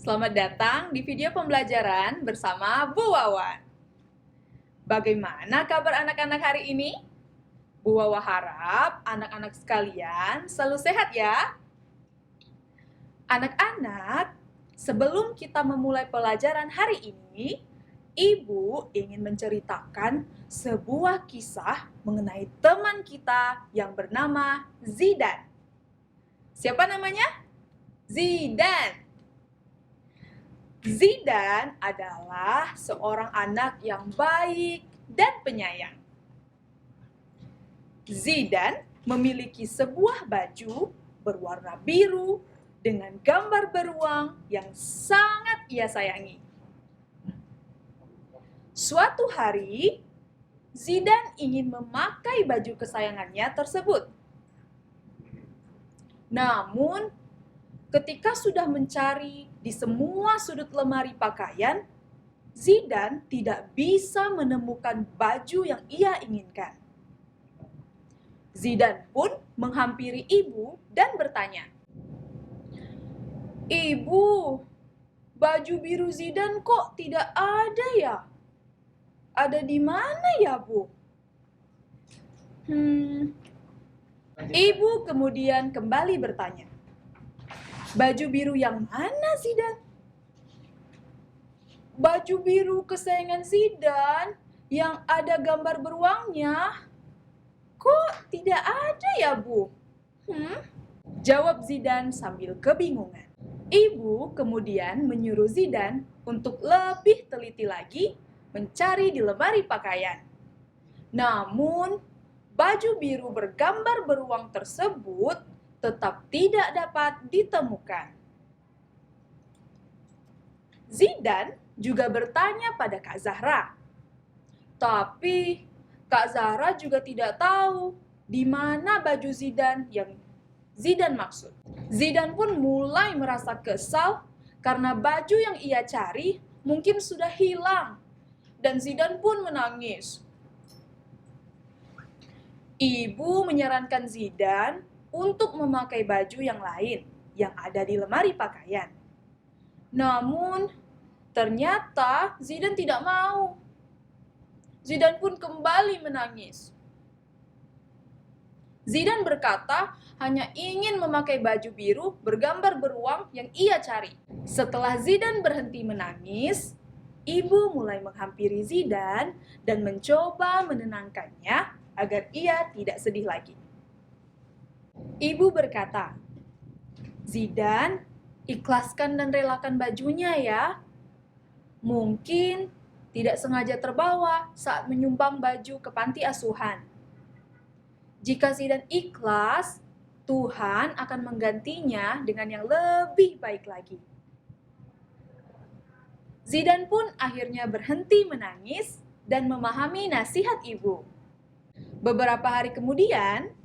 Selamat datang di video pembelajaran bersama Bu Wawan. Bagaimana kabar anak-anak hari ini? Bu Wawan harap anak-anak sekalian selalu sehat ya. Anak-anak, sebelum kita memulai pelajaran hari ini, Ibu ingin menceritakan sebuah kisah mengenai teman kita yang bernama Zidan. Siapa namanya? Zidan. Zidan adalah seorang anak yang baik dan penyayang. Zidan memiliki sebuah baju berwarna biru dengan gambar beruang yang sangat ia sayangi. Suatu hari, Zidan ingin memakai baju kesayangannya tersebut. Namun, ketika sudah mencari di semua sudut lemari pakaian, Zidan tidak bisa menemukan baju yang ia inginkan. Zidan pun menghampiri ibu dan bertanya, "Ibu, baju biru Zidan kok tidak ada ya? Ada di mana ya, Bu?" Ibu kemudian kembali bertanya, "Baju biru yang mana, Zidan?" "Baju biru kesayangan Zidan yang ada gambar beruangnya. Kok tidak ada ya, Bu?" Jawab Zidan sambil kebingungan. Ibu kemudian menyuruh Zidan untuk lebih teliti lagi mencari di lemari pakaian. Namun, baju biru bergambar beruang tersebut tetap tidak dapat ditemukan. Zidan juga bertanya pada Kak Zahra. Tapi Kak Zahra juga tidak tahu di mana baju Zidan yang Zidan maksud. Zidan pun mulai merasa kesal karena baju yang ia cari mungkin sudah hilang. Dan Zidan pun menangis. Ibu menyarankan Zidan untuk memakai baju yang lain yang ada di lemari pakaian. Namun, ternyata Zidan tidak mau. Zidan pun kembali menangis. Zidan berkata hanya ingin memakai baju biru bergambar beruang yang ia cari. Setelah Zidan berhenti menangis, ibu mulai menghampiri Zidan dan mencoba menenangkannya agar ia tidak sedih lagi. Ibu berkata, "Zidan, ikhlaskan dan relakan bajunya ya. Mungkin tidak sengaja terbawa saat menyumbang baju ke panti asuhan. Jika Zidan ikhlas, Tuhan akan menggantinya dengan yang lebih baik lagi." Zidan pun akhirnya berhenti menangis dan memahami nasihat ibu. Beberapa hari kemudian,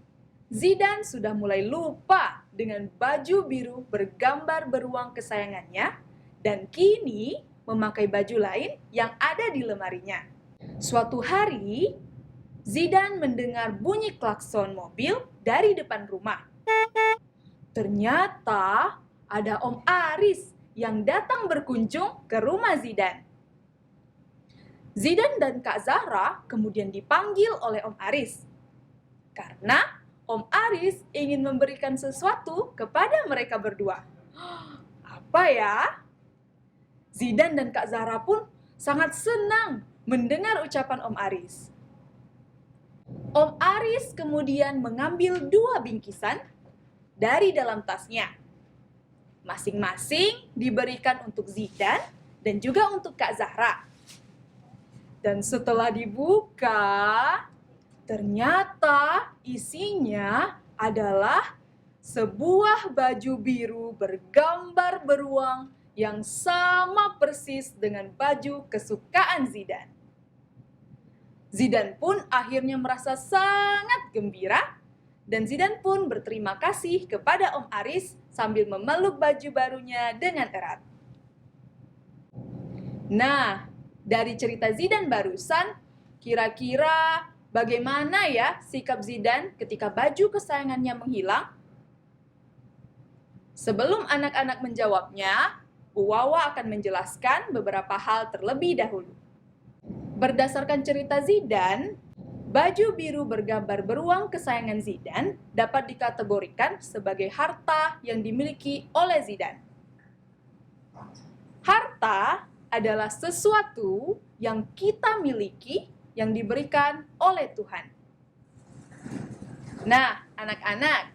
Zidan sudah mulai lupa dengan baju biru bergambar beruang kesayangannya dan kini memakai baju lain yang ada di lemarinya. Suatu hari, Zidan mendengar bunyi klakson mobil dari depan rumah. Ternyata ada Om Aris yang datang berkunjung ke rumah Zidan. Zidan dan Kak Zahra kemudian dipanggil oleh Om Aris. Karena Om Aris ingin memberikan sesuatu kepada mereka berdua. Apa ya? Zidan dan Kak Zahra pun sangat senang mendengar ucapan Om Aris. Om Aris kemudian mengambil 2 bingkisan dari dalam tasnya. Masing-masing diberikan untuk Zidan dan juga untuk Kak Zahra. Dan setelah dibuka, ternyata isinya adalah sebuah baju biru bergambar beruang yang sama persis dengan baju kesukaan Zidan. Zidan pun akhirnya merasa sangat gembira dan Zidan pun berterima kasih kepada Om Aris sambil memeluk baju barunya dengan erat. Nah, dari cerita Zidan barusan, kira-kira bagaimana ya sikap Zidan ketika baju kesayangannya menghilang? Sebelum anak-anak menjawabnya, Uwawa akan menjelaskan beberapa hal terlebih dahulu. Berdasarkan cerita Zidane, baju biru bergambar beruang kesayangan Zidane dapat dikategorikan sebagai harta yang dimiliki oleh Zidane. Harta adalah sesuatu yang kita miliki yang diberikan oleh Tuhan. Nah, anak-anak,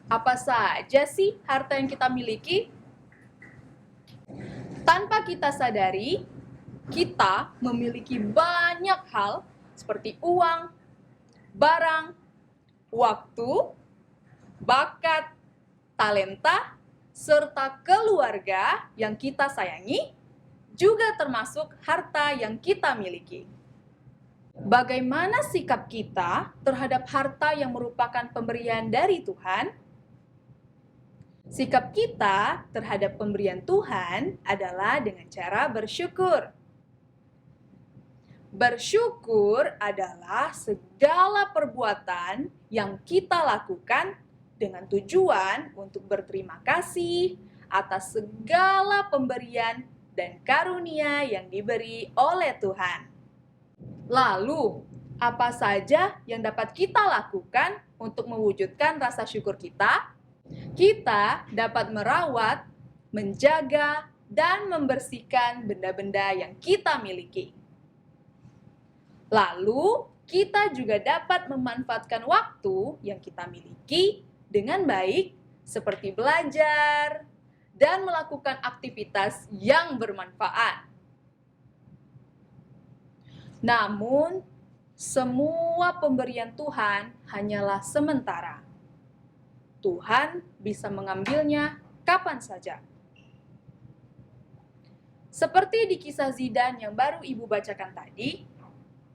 apa saja sih harta yang kita miliki? Tanpa kita sadari, kita memiliki banyak hal seperti uang, barang, waktu, bakat, talenta, serta keluarga yang kita sayangi, juga termasuk harta yang kita miliki. Bagaimana sikap kita terhadap harta yang merupakan pemberian dari Tuhan? Sikap kita terhadap pemberian Tuhan adalah dengan cara bersyukur. Bersyukur adalah segala perbuatan yang kita lakukan dengan tujuan untuk berterima kasih atas segala pemberian dan karunia yang diberi oleh Tuhan. Lalu, apa saja yang dapat kita lakukan untuk mewujudkan rasa syukur kita? Kita dapat merawat, menjaga, dan membersihkan benda-benda yang kita miliki. Lalu, kita juga dapat memanfaatkan waktu yang kita miliki dengan baik, seperti belajar dan melakukan aktivitas yang bermanfaat. Namun, semua pemberian Tuhan hanyalah sementara. Tuhan bisa mengambilnya kapan saja. Seperti di kisah Zidane yang baru Ibu bacakan tadi,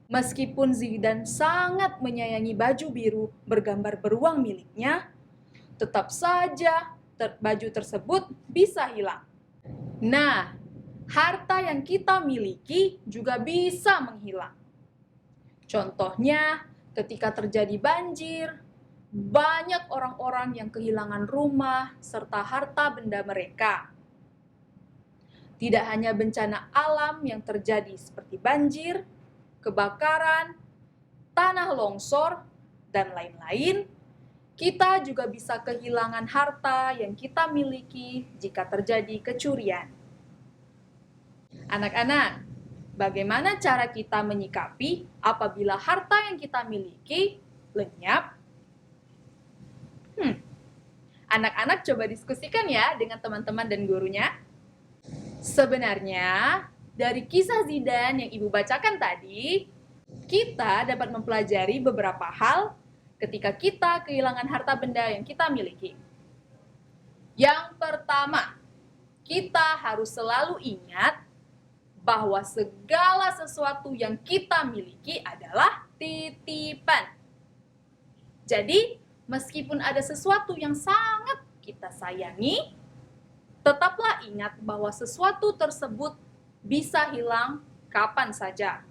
meskipun Zidane sangat menyayangi baju biru bergambar beruang miliknya, tetap saja baju tersebut bisa hilang. Nah, harta yang kita miliki juga bisa menghilang. Contohnya, ketika terjadi banjir, banyak orang-orang yang kehilangan rumah serta harta benda mereka. Tidak hanya bencana alam yang terjadi seperti banjir, kebakaran, tanah longsor, dan lain-lain, kita juga bisa kehilangan harta yang kita miliki jika terjadi kecurian. Anak-anak, bagaimana cara kita menyikapi apabila harta yang kita miliki lenyap? Anak-anak coba diskusikan ya dengan teman-teman dan gurunya. Sebenarnya, dari kisah Zidane yang Ibu bacakan tadi, kita dapat mempelajari beberapa hal ketika kita kehilangan harta benda yang kita miliki. Yang pertama, kita harus selalu ingat bahwa segala sesuatu yang kita miliki adalah titipan. Jadi, meskipun ada sesuatu yang sangat kita sayangi, tetaplah ingat bahwa sesuatu tersebut bisa hilang kapan saja.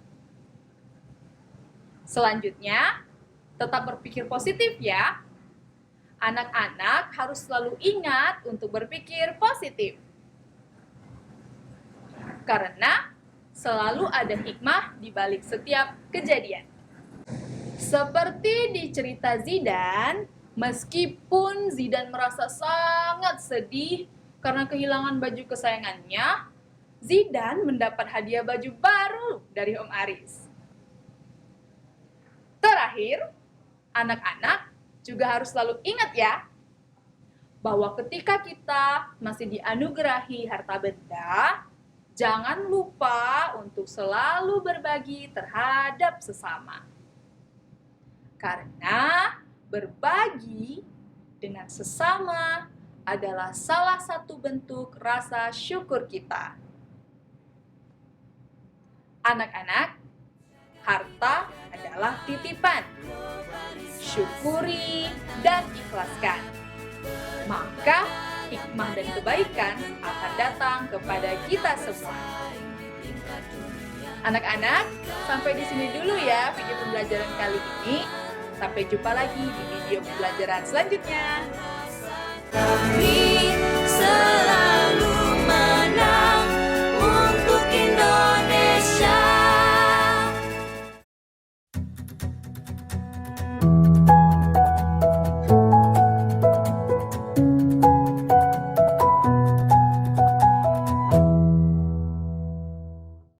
Selanjutnya, tetap berpikir positif ya. Anak-anak harus selalu ingat untuk berpikir positif. Karena selalu ada hikmah di balik setiap kejadian. Seperti di cerita Zidane, meskipun Zidane merasa sangat sedih karena kehilangan baju kesayangannya, Zidane mendapat hadiah baju baru dari Om Aris. Terakhir, anak-anak juga harus selalu ingat ya, bahwa ketika kita masih dianugerahi harta benda, jangan lupa untuk selalu berbagi terhadap sesama. Karena berbagi dengan sesama adalah salah satu bentuk rasa syukur kita. Anak-anak, harta adalah titipan. Syukuri dan ikhlaskan. Maka hikmah dan kebaikan akan datang kepada kita semua. Anak-anak, sampai di sini dulu ya video pembelajaran kali ini. Sampai jumpa lagi di video pembelajaran selanjutnya.